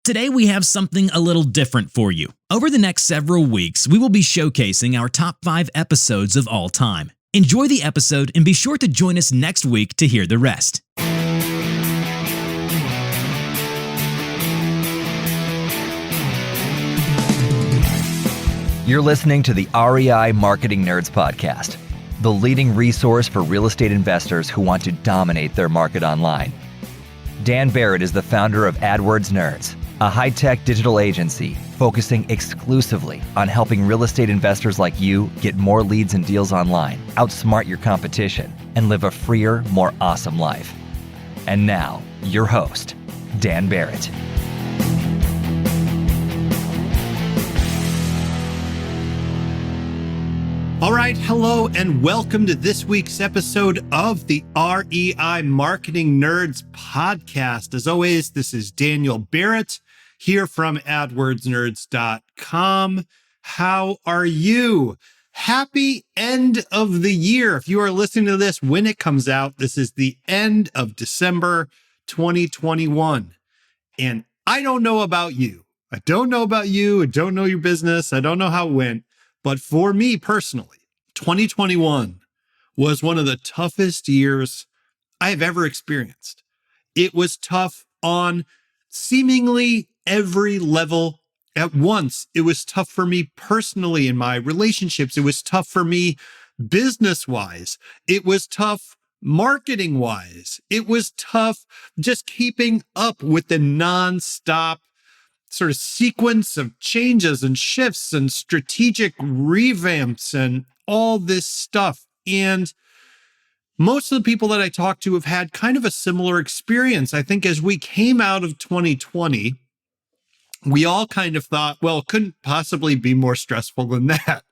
Today we have something a little different for you. Over the next several weeks, we will be showcasing our top 5 episodes of all time. Enjoy the episode and be sure to join us next week to hear the rest. You're listening to the REI Marketing Nerds Podcast, the leading resource for real estate investors who want to dominate their market online. Dan Barrett is the founder of AdWords Nerds, a high-tech digital agency focusing exclusively on helping real estate investors like you get more leads and deals online, outsmart your competition, and live a freer, more awesome life. And now, your host, Dan Barrett. All right, hello, and welcome to this week's episode of the REI Marketing Nerds Podcast. As always, this is Daniel Barrett here from adwordsnerds.com. How are you? Happy end of the year. If you are listening to this when it comes out, this is the end of December 2021. And I don't know about you. I don't know about you. I don't know your business. I don't know how it went. But for me personally, 2021 was one of the toughest years I have ever experienced. It was tough on seemingly every level at once. It was tough for me personally in my relationships. It was tough for me business-wise. It was tough marketing-wise. It was tough just keeping up with the nonstop sort of sequence of changes and shifts and strategic revamps and all this stuff. And most of the people that I talk to have had kind of a similar experience. I think as we came out of 2020, we all kind of thought, well, it couldn't possibly be more stressful than that.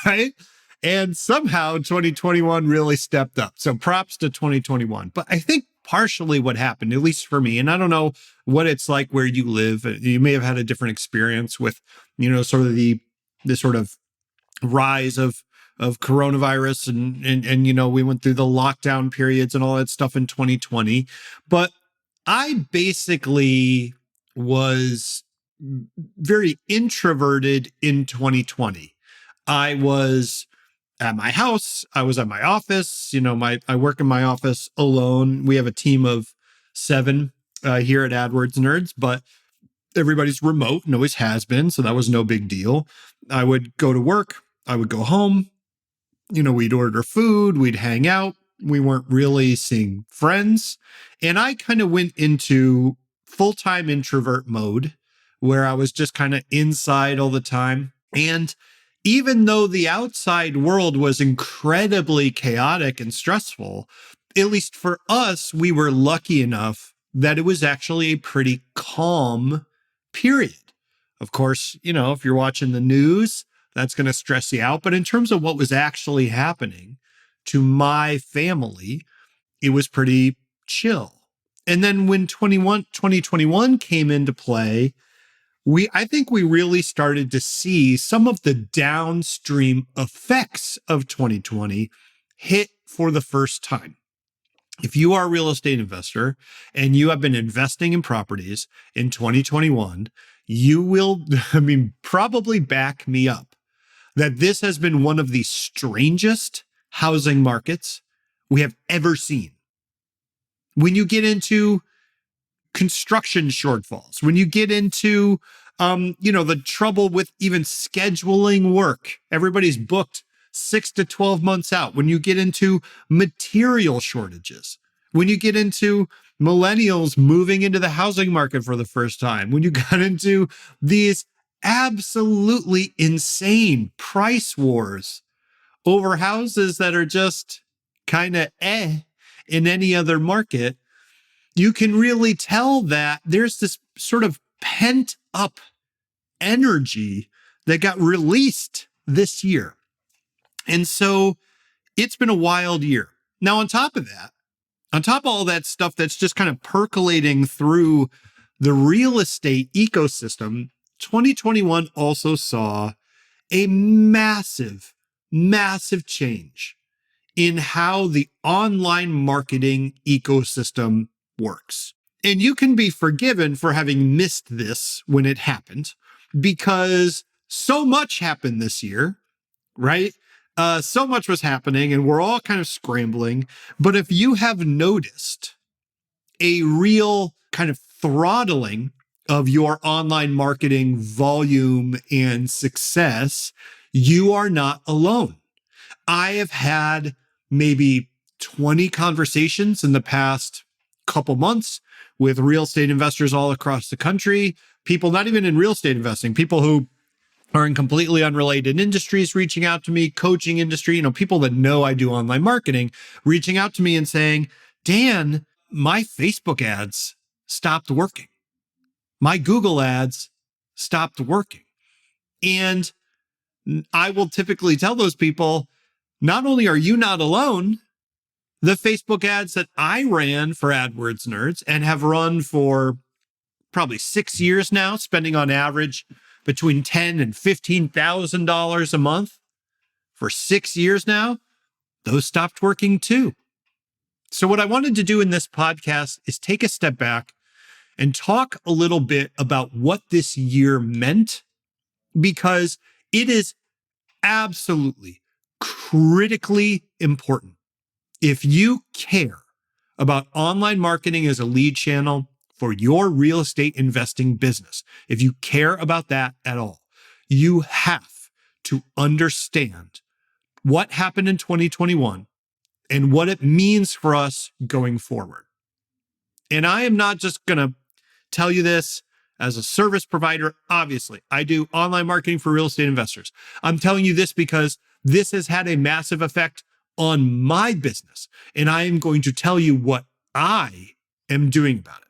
Right? And somehow 2021 really stepped up. So props to 2021. But I think partially what happened, at least for me, and I don't know what it's like where you live. You may have had a different experience with, sort of the sort of rise of coronavirus and we went through the lockdown periods and all that stuff in 2020. But I basically was very introverted in 2020. I was at my house. I was at my office. I work in my office alone. We have a team of 7 here at AdWords Nerds, but everybody's remote and always has been. So that was no big deal. I would go to work. I would go home. We'd order food. We'd hang out. We weren't really seeing friends. And I kind of went into full-time introvert mode where I was just kind of inside all the time. And even though the outside world was incredibly chaotic and stressful, at least for us, we were lucky enough that it was actually a pretty calm period. Of course, if you're watching the news, that's going to stress you out. But in terms of what was actually happening to my family, it was pretty chill. And then when 2021 came into play, I think we really started to see some of the downstream effects of 2020 hit for the first time. If you are a real estate investor and you have been investing in properties in 2021, you will, probably back me up that this has been one of the strangest housing markets we have ever seen. When you get into construction shortfalls, when you get into, the trouble with even scheduling work, everybody's booked 6 to 12 months out. When you get into material shortages, when you get into millennials moving into the housing market for the first time, when you got into these absolutely insane price wars over houses that are just kind of in any other market, you can really tell that there's this sort of pent up energy that got released this year. And so it's been a wild year. Now, on top of all that stuff that's just kind of percolating through the real estate ecosystem, 2021 also saw a massive, massive change in how the online marketing ecosystem works. And you can be forgiven for having missed this when it happened because so much happened this year, right? So much was happening and we're all kind of scrambling. But if you have noticed a real kind of throttling of your online marketing volume and success, you are not alone. I have had maybe 20 conversations in the past couple months with real estate investors all across the country, people not even in real estate investing, people who are in completely unrelated industries reaching out to me, coaching industry, people that know I do online marketing, reaching out to me and saying, Dan, my Facebook ads stopped working. My Google ads stopped working. And I will typically tell those people, not only are you not alone, the Facebook ads that I ran for AdWords Nerds and have run for probably 6 years now, spending on average between $10,000 and $15,000 a month for 6 years now, those stopped working too. So what I wanted to do in this podcast is take a step back and talk a little bit about what this year meant, because it is absolutely critically important. If you care about online marketing as a lead channel for your real estate investing business, if you care about that at all, you have to understand what happened in 2021 and what it means for us going forward. And I am not just going to tell you this as a service provider. Obviously, I do online marketing for real estate investors. I'm telling you this because this has had a massive effect on my business. And I am going to tell you what I am doing about it,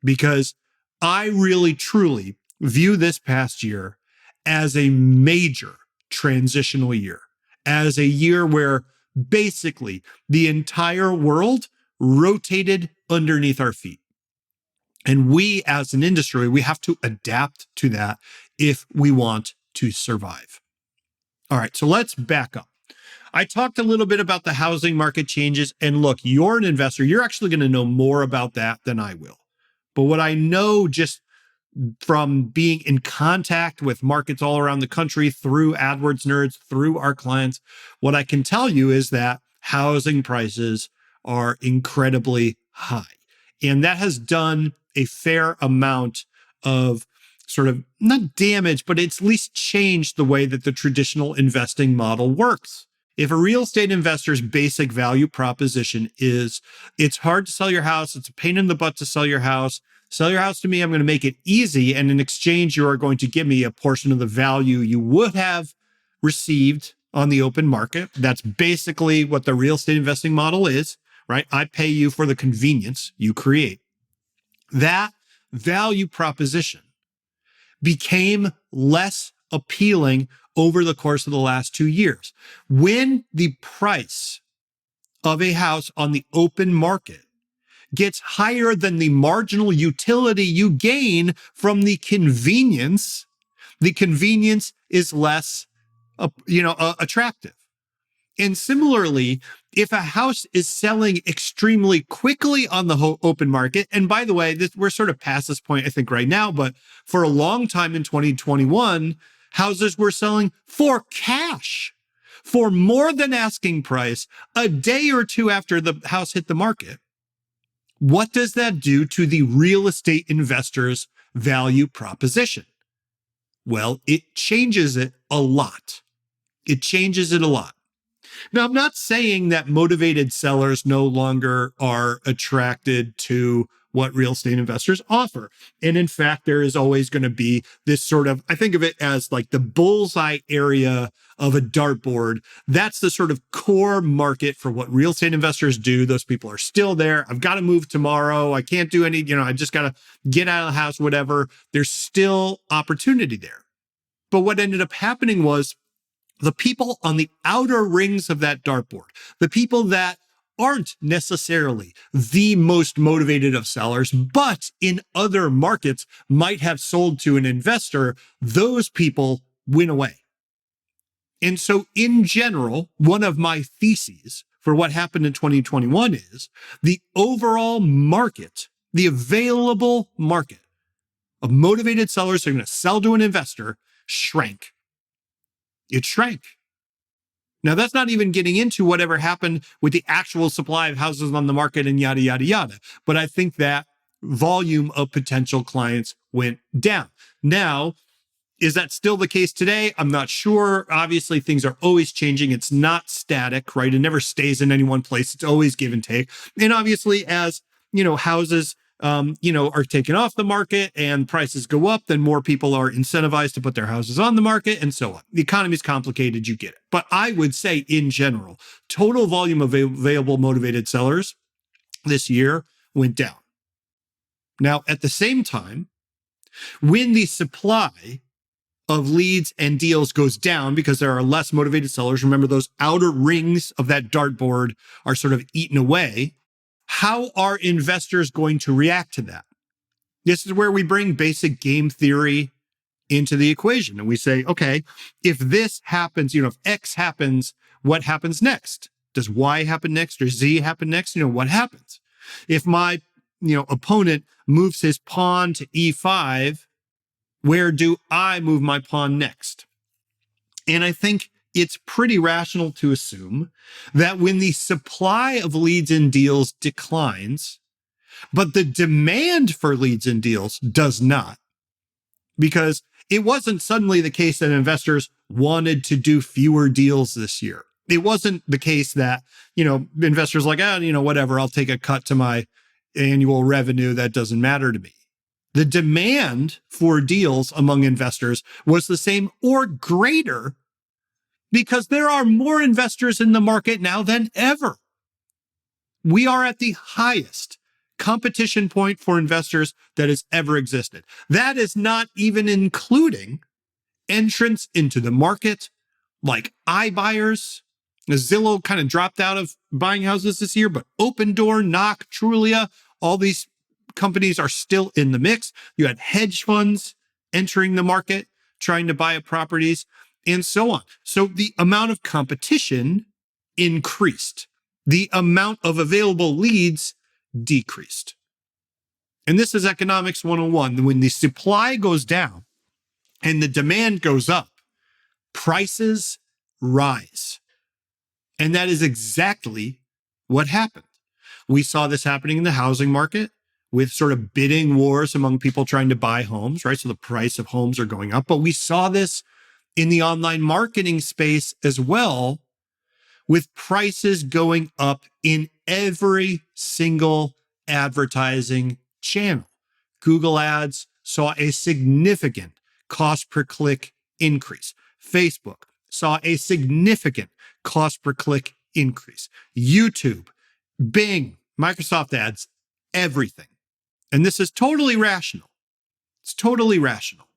because I really, truly view this past year as a major transitional year, as a year where basically the entire world rotated underneath our feet. And we as an industry, we have to adapt to that if we want to survive. All right, so let's back up. I talked a little bit about the housing market changes. And look, you're an investor. You're actually going to know more about that than I will. But what I know just from being in contact with markets all around the country through AdWords Nerds, through our clients, what I can tell you is that housing prices are incredibly high. And that has done a fair amount of sort of not damage, but it's at least changed the way that the traditional investing model works. If a real estate investor's basic value proposition is it's hard to sell your house, it's a pain in the butt to sell your house to me, I'm going to make it easy. And in exchange, you are going to give me a portion of the value you would have received on the open market. That's basically what the real estate investing model is, right? I pay you for the convenience you create. That value proposition became less appealing over the course of the last 2 years. When the price of a house on the open market gets higher than the marginal utility you gain from the convenience is less, attractive. And similarly, if a house is selling extremely quickly on the open market, and by the way, we're sort of past this point, I think, right now, but for a long time in 2021, houses were selling for cash, for more than asking price, a day or two after the house hit the market. What does that do to the real estate investor's value proposition? Well, it changes it a lot. It changes it a lot. Now, I'm not saying that motivated sellers no longer are attracted to what real estate investors offer. And in fact, there is always going to be this sort of, I think of it as like the bullseye area of a dartboard. That's the sort of core market for what real estate investors do. Those people are still there. I've got to move tomorrow. I can't do any, I just got to get out of the house, whatever. There's still opportunity there. But what ended up happening was the people on the outer rings of that dartboard, the people that aren't necessarily the most motivated of sellers, but in other markets might have sold to an investor, those people went away. And so in general, one of my theses for what happened in 2021 is the overall market the available market of motivated sellers who are going to sell to an investor shrank. It shrank. Now, that's not even getting into whatever happened with the actual supply of houses on the market and yada, yada, yada. But I think that volume of potential clients went down. Now, is that still the case today? I'm not sure. Obviously, things are always changing. It's not static, right? It never stays in any one place. It's always give and take. And obviously, as houses are taken off the market and prices go up, then more people are incentivized to put their houses on the market and so on. The economy is complicated, you get it. But I would say in general, total volume of available motivated sellers this year went down. Now, at the same time, when the supply of leads and deals goes down because there are less motivated sellers, remember those outer rings of that dartboard are sort of eaten away, how are investors going to react to that? This is where we bring basic game theory into the equation. And we say, okay, if this happens, if X happens, what happens next? Does Y happen next or Z happen next? What happens? If my, opponent moves his pawn to E5, where do I move my pawn next? And I think it's pretty rational to assume that when the supply of leads and deals declines, but the demand for leads and deals does not, because it wasn't suddenly the case that investors wanted to do fewer deals this year. It wasn't the case that, investors like, whatever, I'll take a cut to my annual revenue. That doesn't matter to me. The demand for deals among investors was the same or greater because there are more investors in the market now than ever. We are at the highest competition point for investors that has ever existed. That is not even including entrants into the market like iBuyers. Zillow kind of dropped out of buying houses this year, but Open Door, Knock, Trulia, all these companies are still in the mix. You had hedge funds entering the market, trying to buy up properties, and so on. So the amount of competition increased. The amount of available leads decreased. And this is economics 101. When the supply goes down and the demand goes up, prices rise. And that is exactly what happened. We saw this happening in the housing market with sort of bidding wars among people trying to buy homes, right? So the price of homes are going up. But we saw this in the online marketing space as well, with prices going up in every single advertising channel. Google Ads saw a significant cost per click increase. Facebook saw a significant cost per click increase. YouTube, Bing, Microsoft Ads, everything. And this is totally rational. It's totally rational,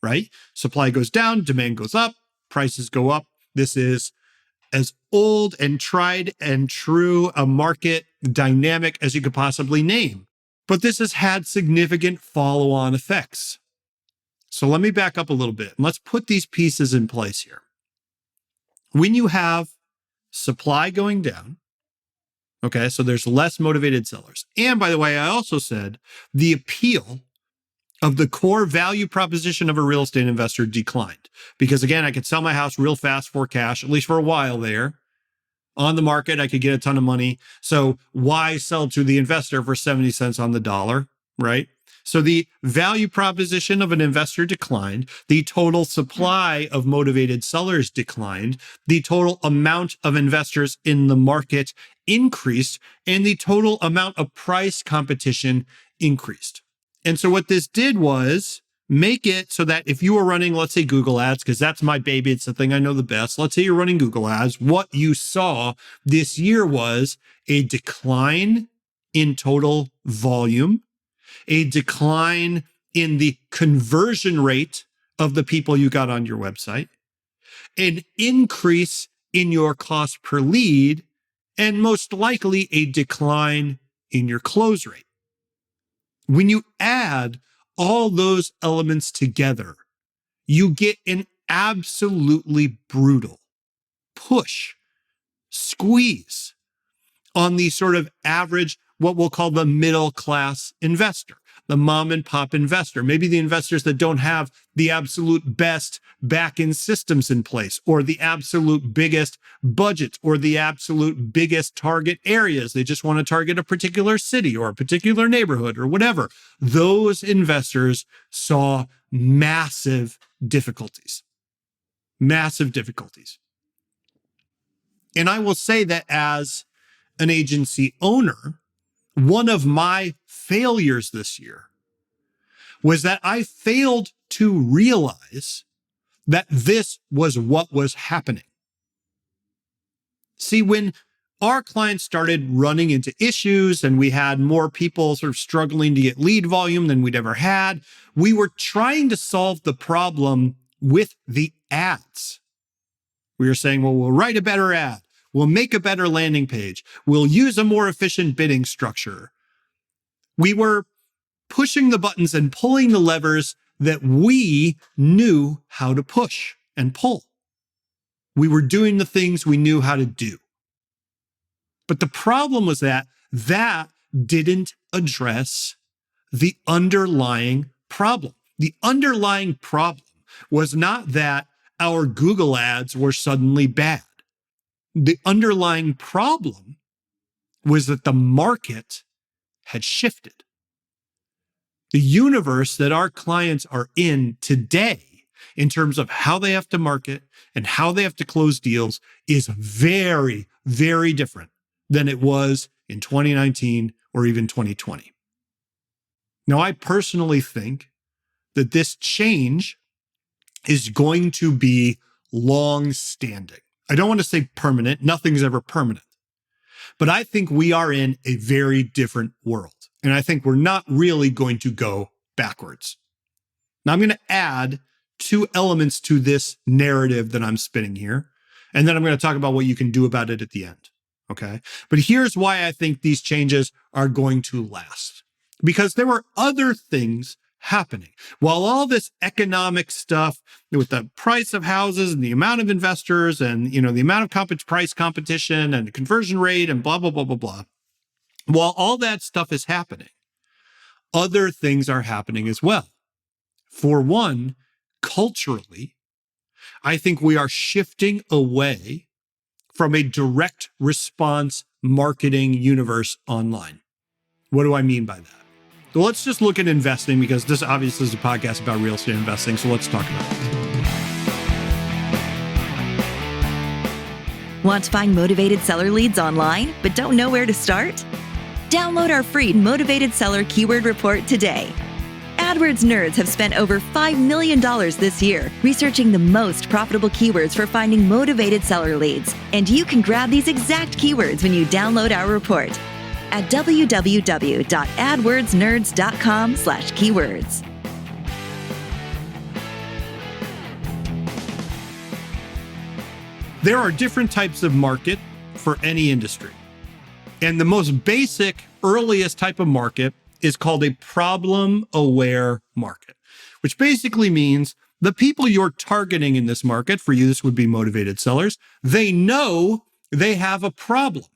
right? Supply goes down, demand goes up, prices go up. This is as old and tried and true a market dynamic as you could possibly name. But this has had significant follow-on effects. So let me back up a little bit and let's put these pieces in place here. When you have supply going down, okay, so there's less motivated sellers. And by the way, I also said the appeal of the core value proposition of a real estate investor declined. Because again, I could sell my house real fast for cash, at least for a while there. On the market, I could get a ton of money. So why sell to the investor for 70 cents on the dollar, right? So the value proposition of an investor declined. The total supply of motivated sellers declined. The total amount of investors in the market increased. And the total amount of price competition increased. And so what this did was make it so that if you were running, let's say Google Ads, because that's my baby, it's the thing I know the best. Let's say you're running Google Ads. What you saw this year was a decline in total volume, a decline in the conversion rate of the people you got on your website, an increase in your cost per lead, and most likely a decline in your close rate. When you add all those elements together, you get an absolutely brutal push, squeeze on the sort of average what we'll call the middle class investor, the mom and pop investor, maybe the investors that don't have the absolute best back-end systems in place, or the absolute biggest budgets, or the absolute biggest target areas. They just want to target a particular city or a particular neighborhood or whatever. Those investors saw massive difficulties. Massive difficulties. And I will say that as an agency owner, one of my failures this year was that I failed to realize that this was what was happening. See, when our clients started running into issues and we had more people sort of struggling to get lead volume than we'd ever had, we were trying to solve the problem with the ads. We were saying, well, we'll write a better ad. We'll make a better landing page. We'll use a more efficient bidding structure. We were pushing the buttons and pulling the levers that we knew how to push and pull. We were doing the things we knew how to do. But the problem was that didn't address the underlying problem. The underlying problem was not that our Google ads were suddenly bad. The underlying problem was that the market had shifted. The universe that our clients are in today, in terms of how they have to market and how they have to close deals, is very, very different than it was in 2019 or even 2020. Now, I personally think that this change is going to be long-standing. I don't want to say permanent. Nothing's ever permanent. But I think we are in a very different world. And I think we're not really going to go backwards. Now, I'm going to add two elements to this narrative that I'm spinning here. And then I'm going to talk about what you can do about it at the end. Okay? But here's why I think these changes are going to last. Because there were other things happening. While all this economic stuff with the price of houses and the amount of investors and, the amount of price competition and the conversion rate and blah, blah, blah, blah, blah. While all that stuff is happening, other things are happening as well. For one, culturally, I think we are shifting away from a direct response marketing universe online. What do I mean by that? So let's just look at investing, because this obviously is a podcast about real estate investing. So let's talk about it. Want to find motivated seller leads online, but don't know where to start? Download our free Motivated Seller Keyword Report today. AdWords nerds have spent over $5 million this year researching the most profitable keywords for finding motivated seller leads. And you can grab these exact keywords when you download our report at www.adwordsnerds.com/keywords. There are different types of market for any industry. And the most basic, earliest type of market is called a problem-aware market, which basically means the people you're targeting in this market, for you, this would be motivated sellers, they know they have a problem.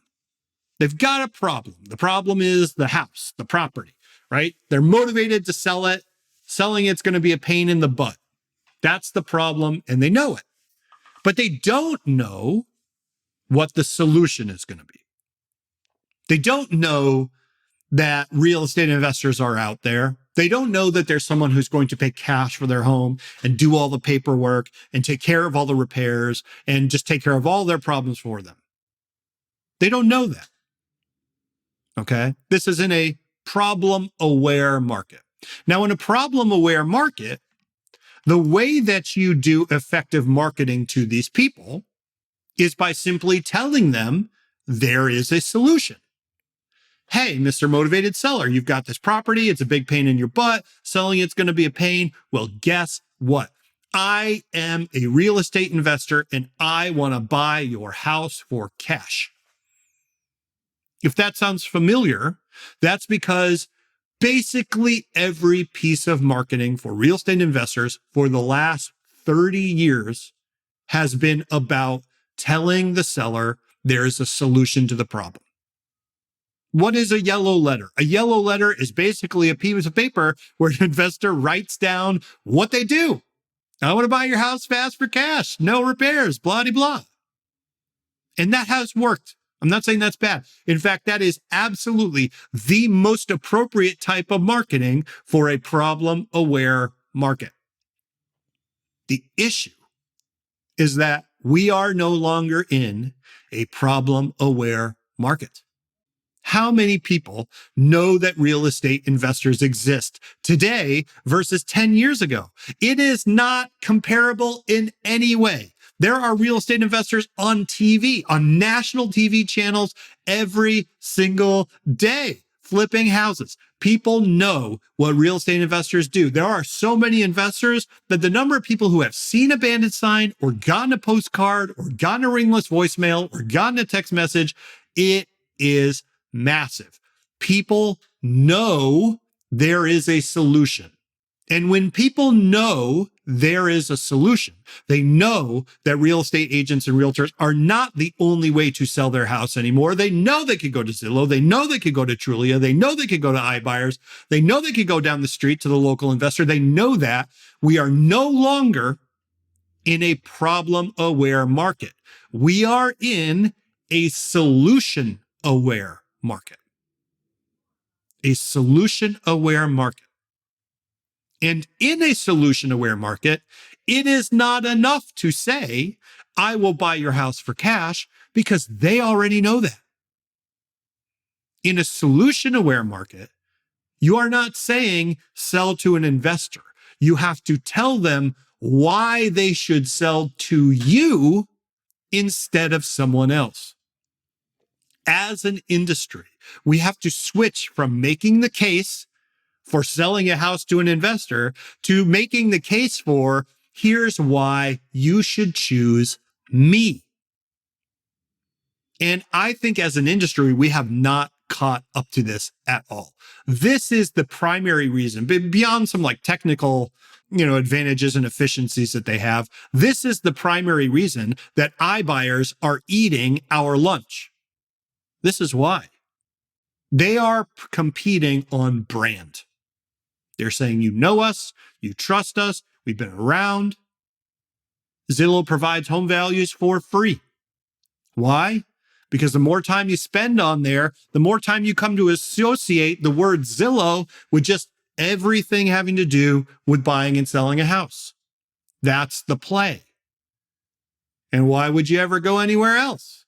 They've got a problem. The problem is the house, the property, right? They're motivated to sell it. Selling it's going to be a pain in the butt. That's the problem, and they know it. But they don't know what the solution is going to be. They don't know that real estate investors are out there. They don't know that there's someone who's going to pay cash for their home and do all the paperwork and take care of all the repairs and just take care of all their problems for them. They don't know that. Okay? This is in a problem-aware market. Now, in a problem-aware market, the way that you do effective marketing to these people is by simply telling them there is a solution. Hey, Mr. Motivated Seller, you've got this property. It's a big pain in your butt. Selling it's going to be a pain. Well, guess what? I am a real estate investor and I want to buy your house for cash. If that sounds familiar, that's because basically every piece of marketing for real estate investors for the last 30 years has been about telling the seller there's a solution to the problem. What is a yellow letter? A yellow letter is basically a piece of paper where an investor writes down what they do. I want to buy your house fast for cash. No repairs, blah, blah, blah. And that has worked. I'm not saying that's bad. In fact, that is absolutely the most appropriate type of marketing for a problem-aware market. The issue is that we are no longer in a problem-aware market. How many people know that real estate investors exist today versus 10 years ago? It is not comparable in any way. There are real estate investors on TV, on national TV channels every single day, flipping houses. People know what real estate investors do. There are so many investors that the number of people who have seen a bandit sign or gotten a postcard or gotten a ringless voicemail or gotten a text message, it is massive. People know there is a solution. And when people know there is a solution, they know that real estate agents and realtors are not the only way to sell their house anymore. They know they could go to Zillow. They know they could go to Trulia. They know they could go to iBuyers. They know they could go down the street to the local investor. They know that we are no longer in a problem-aware market. We are in a solution-aware market. A solution-aware market. And in a solution-aware market, it is not enough to say, I will buy your house for cash, because they already know that. In a solution-aware market, you are not saying sell to an investor. You have to tell them why they should sell to you instead of someone else. As an industry, we have to switch from making the case for selling a house to an investor to making the case for, here's why you should choose me. And I think as an industry, we have not caught up to this at all. This is the primary reason, beyond some like technical, advantages and efficiencies that they have. This is the primary reason that iBuyers are eating our lunch. This is why. They are competing on brand. They're saying, you know us, you trust us, we've been around. Zillow provides home values for free. Why? Because the more time you spend on there, the more time you come to associate the word Zillow with just everything having to do with buying and selling a house. That's the play. And why would you ever go anywhere else?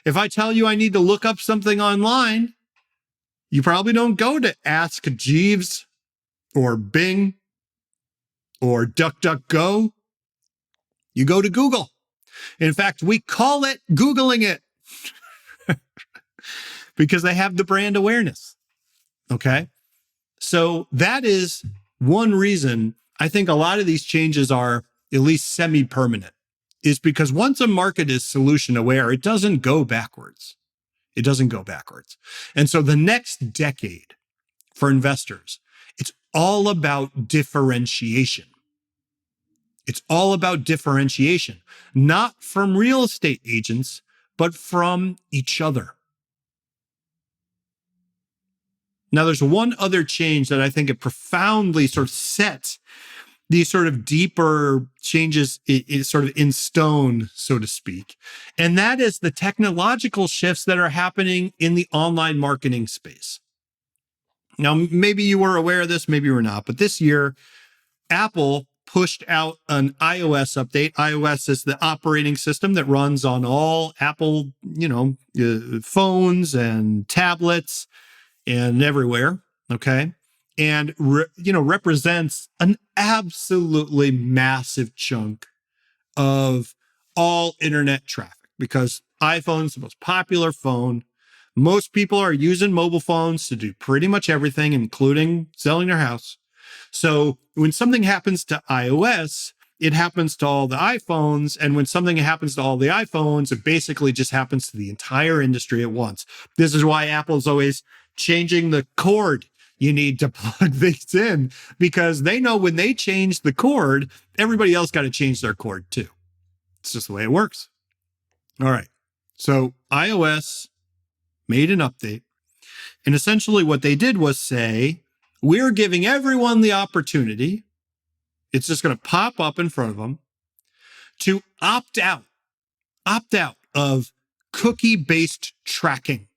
If I tell you I need to look up something online, you probably don't go to Ask Jeeves or Bing or DuckDuckGo. You go to Google. In fact, we call it Googling it because they have the brand awareness. Okay. So that is one reason I think a lot of these changes are at least semi-permanent, is because once a market is solution aware, it doesn't go backwards. It doesn't go backwards. And so the next decade for investors, it's all about differentiation. It's all about differentiation, not from real estate agents, but from each other. Now, there's one other change that I think it profoundly sort of sets these sort of deeper changes sort of in stone, so to speak. And that is the technological shifts that are happening in the online marketing space. Now, maybe you were aware of this, maybe you were not, but this year, Apple pushed out an iOS update. iOS is the operating system that runs on all Apple, phones and tablets and everywhere. Okay. And, represents an absolutely massive chunk of all internet traffic, because iPhone's the most popular phone. Most people are using mobile phones to do pretty much everything, including selling their house. So when something happens to iOS, it happens to all the iPhones. And when something happens to all the iPhones, it basically just happens to the entire industry at once. This is why Apple's always changing the cord you need to plug things in, because they know when they change the cord, everybody else got to change their cord too. It's just the way it works. All right. So iOS made an update, And essentially what they did was say, we're giving everyone the opportunity, it's just going to pop up in front of them, to opt out of cookie-based tracking.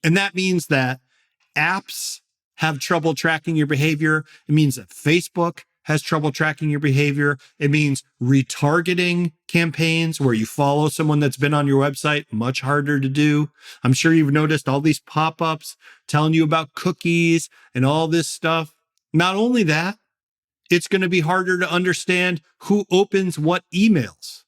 And that means that apps have trouble tracking your behavior. It means that Facebook has trouble tracking your behavior. It means retargeting campaigns where you follow someone that's been on your website, much harder to do. I'm sure you've noticed all these pop-ups telling you about cookies and all this stuff. Not only that, it's going to be harder to understand who opens what emails.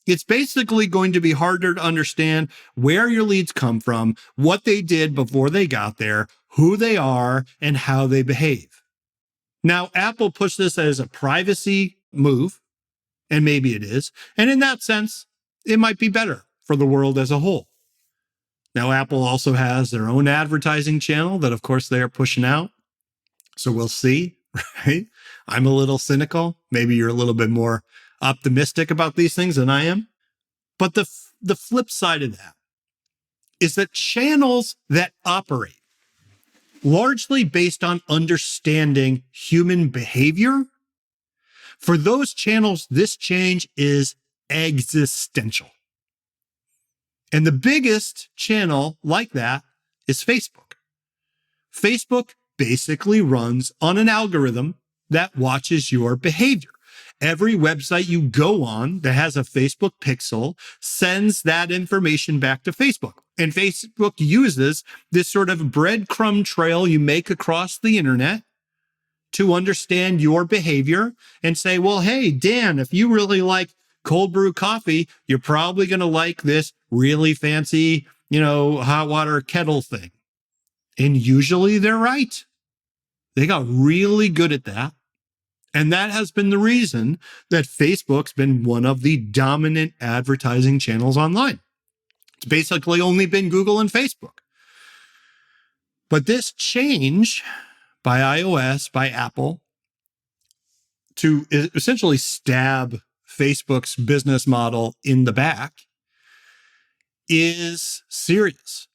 It's basically going to be harder to understand where your leads come from, what they did before they got there, who they are, and how they behave. Now, Apple pushed this as a privacy move, and maybe it is. And in that sense, it might be better for the world as a whole. Now, Apple also has their own advertising channel that, of course, they are pushing out. So we'll see, right? I'm a little cynical. Maybe you're a little bit more optimistic about these things than I am. But the flip side of that is that channels that operate largely based on understanding human behavior, for those channels, this change is existential. And the biggest channel like that is Facebook. Facebook basically runs on an algorithm that watches your behavior. Every website you go on that has a Facebook pixel sends that information back to Facebook. And Facebook uses this sort of breadcrumb trail you make across the internet to understand your behavior and say, well, hey, Dan, if you really like cold brew coffee, you're probably going to like this really fancy, hot water kettle thing. And usually they're right. They got really good at that. And that has been the reason that Facebook's been one of the dominant advertising channels online. It's basically only been Google and Facebook. But this change by iOS, by Apple, to essentially stab Facebook's business model in the back is serious.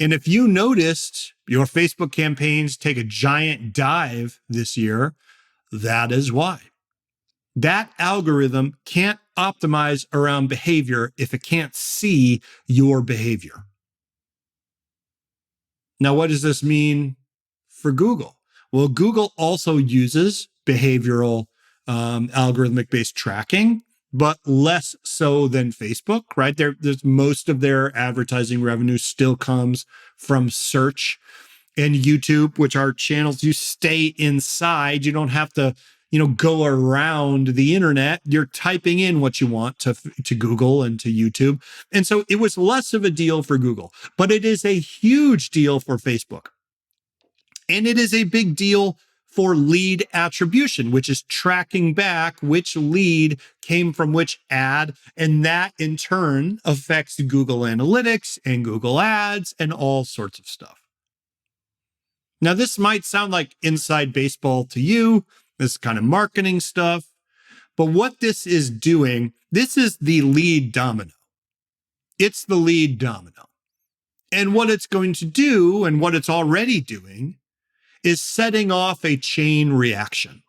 And if you noticed your Facebook campaigns take a giant dive this year, that is why. That algorithm can't optimize around behavior if it can't see your behavior. Now, what does this mean for Google? Well, Google also uses behavioral algorithmic-based tracking, but less so than Facebook, right? There's most of their advertising revenue still comes from search and YouTube, which are channels you stay inside. You don't have to, go around the internet. You're typing in what you want to Google and to YouTube. And so it was less of a deal for Google, but it is a huge deal for Facebook. And it is a big deal for lead attribution, which is tracking back which lead came from which ad. And that in turn affects Google Analytics and Google Ads and all sorts of stuff. Now, this might sound like inside baseball to you, this kind of marketing stuff, but what this is doing, this is the lead domino. It's the lead domino. And what it's going to do, and what it's already doing, is setting off a chain reaction.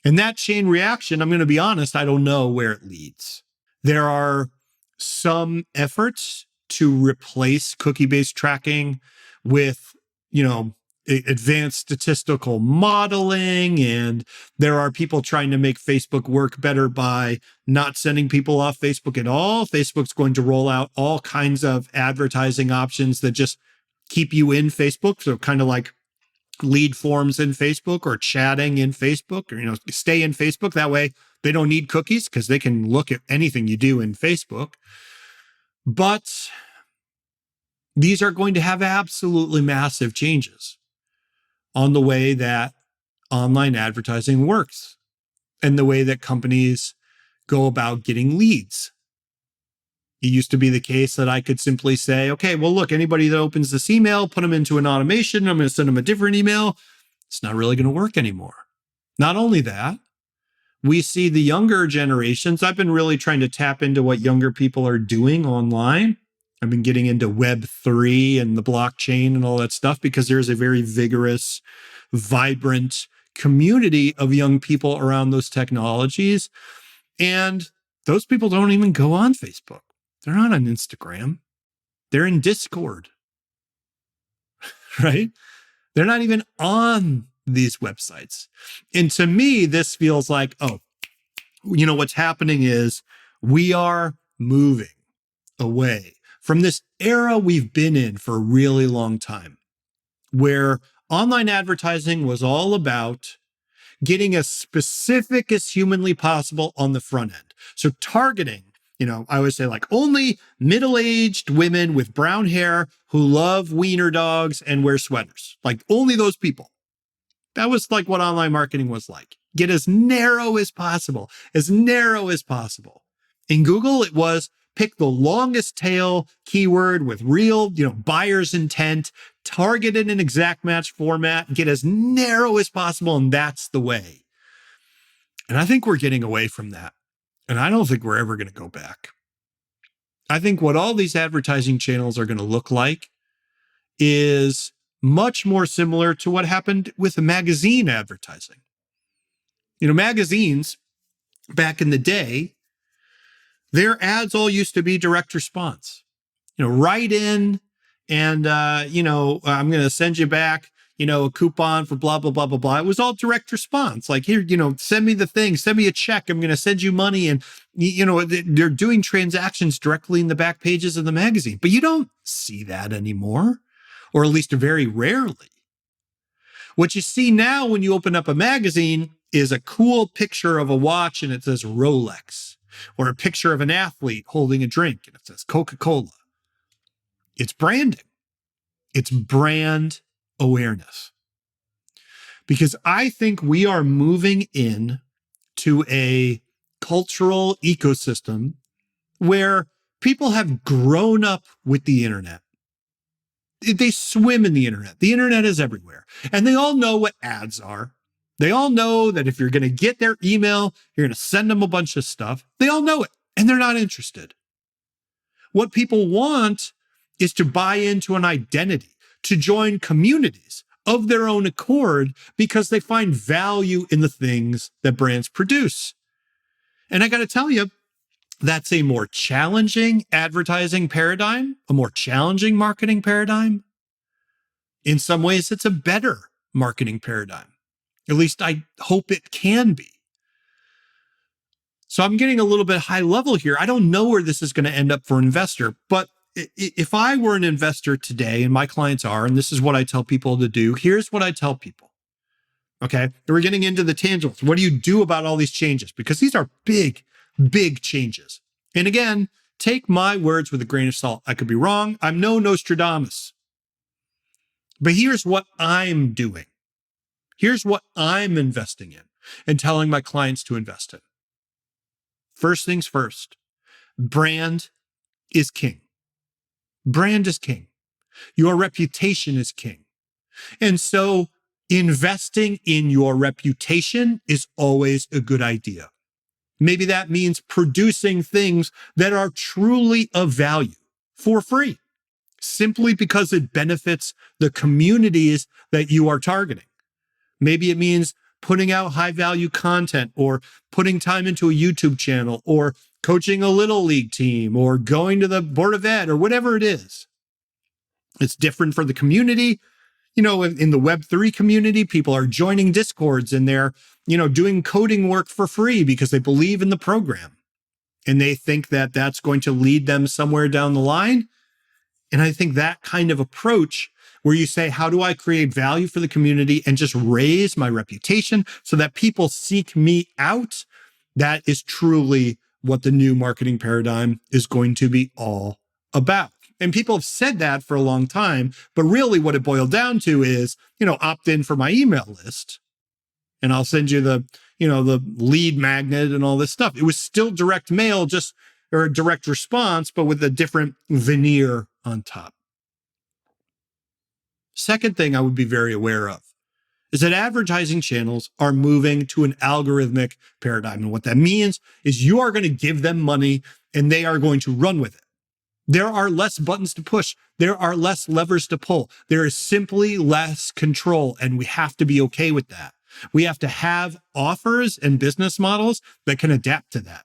And that chain reaction, I'm going to be honest, I don't know where it leads. There are some efforts to replace cookie-based tracking with advanced statistical modeling. And there are people trying to make Facebook work better by not sending people off Facebook at all. Facebook's going to roll out all kinds of advertising options that just keep you in Facebook. So kind of like lead forms in Facebook or chatting in Facebook, or, stay in Facebook. That way they don't need cookies because they can look at anything you do in Facebook. But these are going to have absolutely massive changes on the way that online advertising works and the way that companies go about getting leads. It used to be the case that I could simply say, okay, well, look, anybody that opens this email, put them into an automation. I'm going to send them a different email. It's not really going to work anymore. Not only that, we see the younger generations. I've been really trying to tap into what younger people are doing online. I've been getting into Web3 and the blockchain and all that stuff because there's a very vigorous, vibrant community of young people around those technologies. And those people don't even go on Facebook. They're not on Instagram. They're in Discord, right? They're not even on these websites. And to me, this feels like, oh, what's happening is we are moving away from this era we've been in for a really long time, where online advertising was all about getting as specific as humanly possible on the front end. So targeting, I always say like only middle-aged women with brown hair who love wiener dogs and wear sweaters, like only those people. That was like what online marketing was like. Get as narrow as possible, as narrow as possible. In Google, it was pick the longest tail keyword with real, buyer's intent, target in an exact match format, get as narrow as possible, and that's the way. And I think we're getting away from that. And I don't think we're ever going to go back. I think what all these advertising channels are going to look like is much more similar to what happened with magazine advertising. Magazines back in the day, their ads all used to be direct response. Write in and, I'm going to send you back, a coupon for blah, blah, blah, blah, blah. It was all direct response. Like, here, send me the thing, send me a check. I'm going to send you money. And, they're doing transactions directly in the back pages of the magazine. But you don't see that anymore, or at least very rarely. What you see now when you open up a magazine is a cool picture of a watch and it says Rolex, or a picture of an athlete holding a drink and it says Coca-Cola. It's branding. It's brand awareness. Because I think we are moving in to a cultural ecosystem where people have grown up with the internet. They swim in the internet. The internet is everywhere. And they all know what ads are. They all know that if you're going to get their email, you're going to send them a bunch of stuff. They all know it, and they're not interested. What people want is to buy into an identity, to join communities of their own accord because they find value in the things that brands produce. And I got to tell you, that's a more challenging advertising paradigm, a more challenging marketing paradigm. In some ways, it's a better marketing paradigm. At least I hope it can be. So I'm getting a little bit high level here. I don't know where this is going to end up for an investor, but if I were an investor today, and my clients are, and this is what I tell people to do, here's what I tell people. Okay, we're getting into the tangibles. What do you do about all these changes? Because these are big, big changes. And again, take my words with a grain of salt. I could be wrong. I'm no Nostradamus. But here's what I'm doing. Here's what I'm investing in and telling my clients to invest in. First things first, brand is king. Brand is king. Your reputation is king. And so investing in your reputation is always a good idea. Maybe that means producing things that are truly of value for free, simply because it benefits the communities that you are targeting. Maybe it means putting out high value content, or putting time into a YouTube channel, or coaching a little league team, or going to the board of ed, or whatever it is. It's different for the community. In the Web3 community, people are joining Discords and they're, doing coding work for free because they believe in the program and they think that that's going to lead them somewhere down the line. And I think that kind of approach where you say, how do I create value for the community and just raise my reputation so that people seek me out? That is truly what the new marketing paradigm is going to be all about. And people have said that for a long time, but really what it boiled down to is, opt in for my email list and I'll send you the lead magnet and all this stuff. It was still direct mail, or a direct response, but with a different veneer on top. Second thing I would be very aware of is that advertising channels are moving to an algorithmic paradigm. And what that means is you are going to give them money and they are going to run with it. There are less buttons to push. There are less levers to pull. There is simply less control, and we have to be okay with that. We have to have offers and business models that can adapt to that.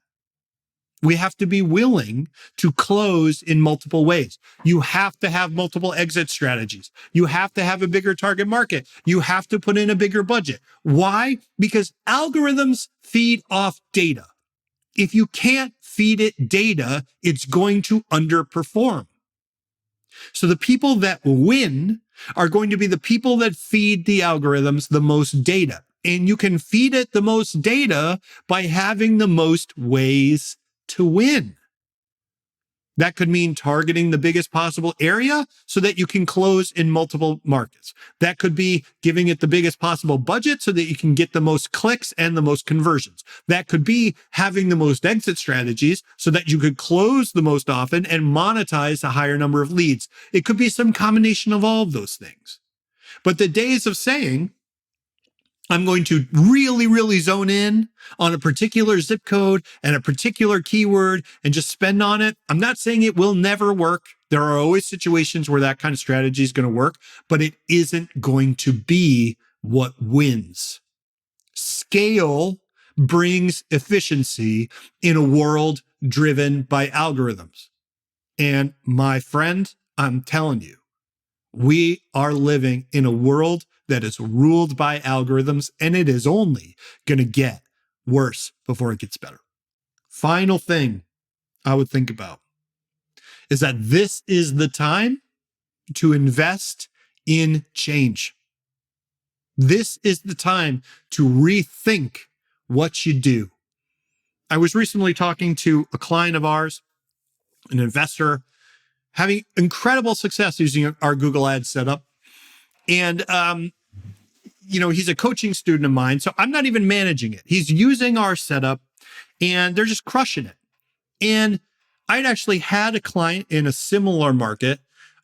We have to be willing to close in multiple ways. You have to have multiple exit strategies. You have to have a bigger target market. You have to put in a bigger budget. Why? Because algorithms feed off data. If you can't feed it data, it's going to underperform. So the people that win are going to be the people that feed the algorithms the most data. And you can feed it the most data by having the most ways to win. That could mean targeting the biggest possible area so that you can close in multiple markets. That could be giving it the biggest possible budget so that you can get the most clicks and the most conversions. That could be having the most exit strategies so that you could close the most often and monetize a higher number of leads. It could be some combination of all of those things. But the days of saying, I'm going to really, really zone in on a particular zip code and a particular keyword and just spend on it. I'm not saying it will never work. There are always situations where that kind of strategy is going to work, but it isn't going to be what wins. Scale brings efficiency in a world driven by algorithms. And my friend, I'm telling you, we are living in a world that is ruled by algorithms, and it is only going to get worse before it gets better. Final thing I would think about is that this is the time to invest in change. This is the time to rethink what you do. I was recently talking to a client of ours, an investor, having incredible success using our Google Ads setup. And, he's a coaching student of mine, so I'm not even managing it. He's using our setup and they're just crushing it. And I'd actually had a client in a similar market,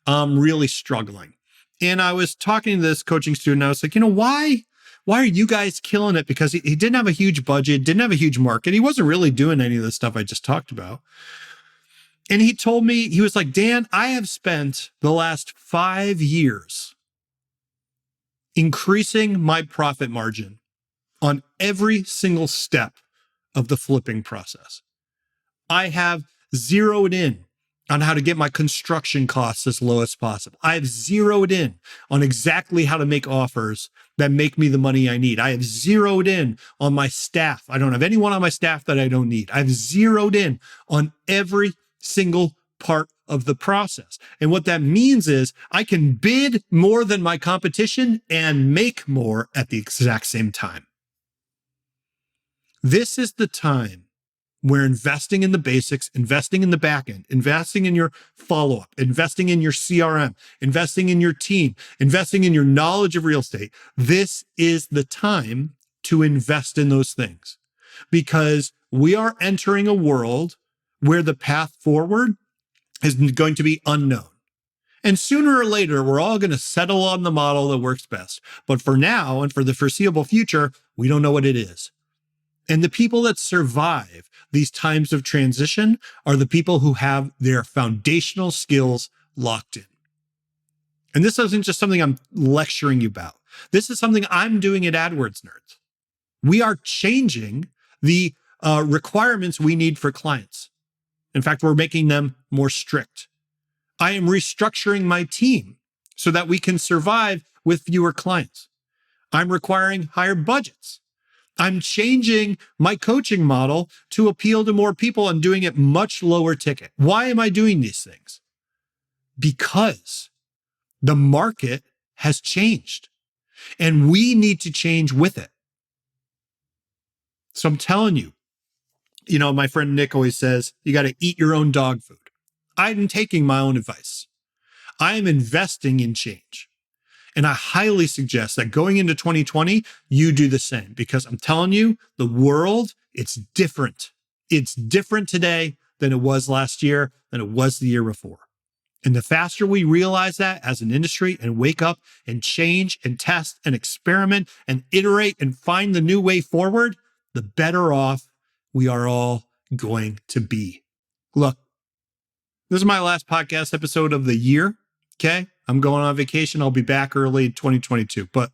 really struggling. And I was talking to this coaching student. I was like, why are you guys killing it? Because he didn't have a huge budget, didn't have a huge market. He wasn't really doing any of the stuff I just talked about. And he told me, he was like, Dan, I have spent the last 5 years increasing my profit margin on every single step of the flipping process. I have zeroed in on how to get my construction costs as low as possible. I have zeroed in on exactly how to make offers that make me the money I need. I have zeroed in on my staff. I don't have anyone on my staff that I don't need. I've zeroed in on every single part of the process. And what that means is I can bid more than my competition and make more at the exact same time. This is the time where investing in the basics, investing in the back end, investing in your follow-up, investing in your CRM, investing in your team, investing in your knowledge of real estate. This is the time to invest in those things because we are entering a world where the path forward is going to be unknown. And sooner or later, we're all going to settle on the model that works best. But for now and for the foreseeable future, we don't know what it is. And the people that survive these times of transition are the people who have their foundational skills locked in. And this isn't just something I'm lecturing you about. This is something I'm doing at AdWords Nerds. We are changing the requirements we need for clients. In fact, we're making them more strict. I am restructuring my team so that we can survive with fewer clients. I'm requiring higher budgets. I'm changing my coaching model to appeal to more people and doing it much lower ticket. Why am I doing these things? Because the market has changed and we need to change with it. So I'm telling you, my friend Nick always says, you got to eat your own dog food. I'm taking my own advice. I am investing in change. And I highly suggest that going into 2020, you do the same because I'm telling you, the world, it's different. It's different today than it was last year, than it was the year before. And the faster we realize that as an industry and wake up and change and test and experiment and iterate and find the new way forward, the better off we are all going to be. Look, This is my last podcast episode of the year. Okay. I'm going on vacation. I'll be back early in 2022. But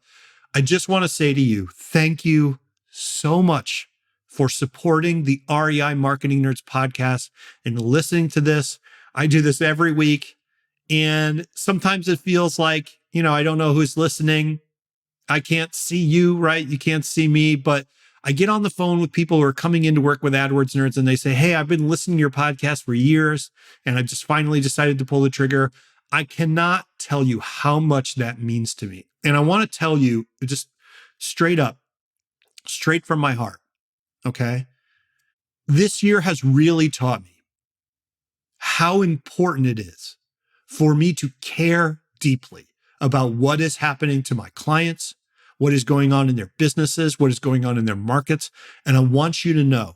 I just want to say to you, thank you so much for supporting the REI Marketing Nerds podcast and listening to this. I do this every week. And sometimes it feels like, I don't know who's listening. I can't see you, right? You can't see me, but I get on the phone with people who are coming in to work with AdWords Nerds and they say, hey, I've been listening to your podcast for years and I just finally decided to pull the trigger. I cannot tell you how much that means to me. And I want to tell you just straight up, straight from my heart, okay? This year has really taught me how important it is for me to care deeply about what is happening to my clients, what is going on in their businesses, what is going on in their markets. And I want you to know,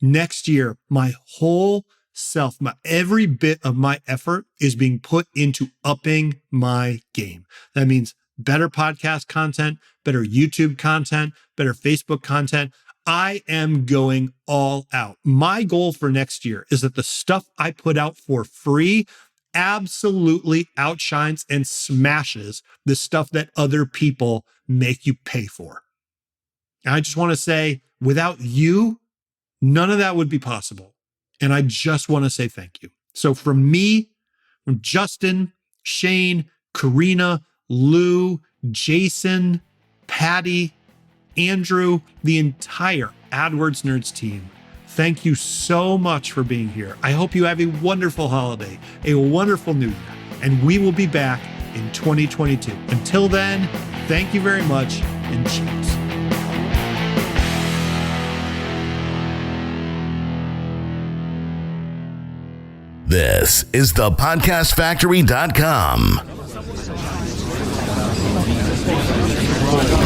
next year, my whole self, every bit of my effort is being put into upping my game. That means better podcast content, better YouTube content, better Facebook content. I am going all out. My goal for next year is that the stuff I put out for free absolutely outshines and smashes the stuff that other people make you pay for. And I just want to say, without you, none of that would be possible. And I just want to say thank you. So from me, from Justin, Shane, Karina, Lou, Jason, Patty, Andrew, the entire AdWords Nerds team, thank you so much for being here. I hope you have a wonderful holiday, a wonderful new year, and we will be back in 2022. Until then, thank you very much and cheers. This is thepodcastfactory.com.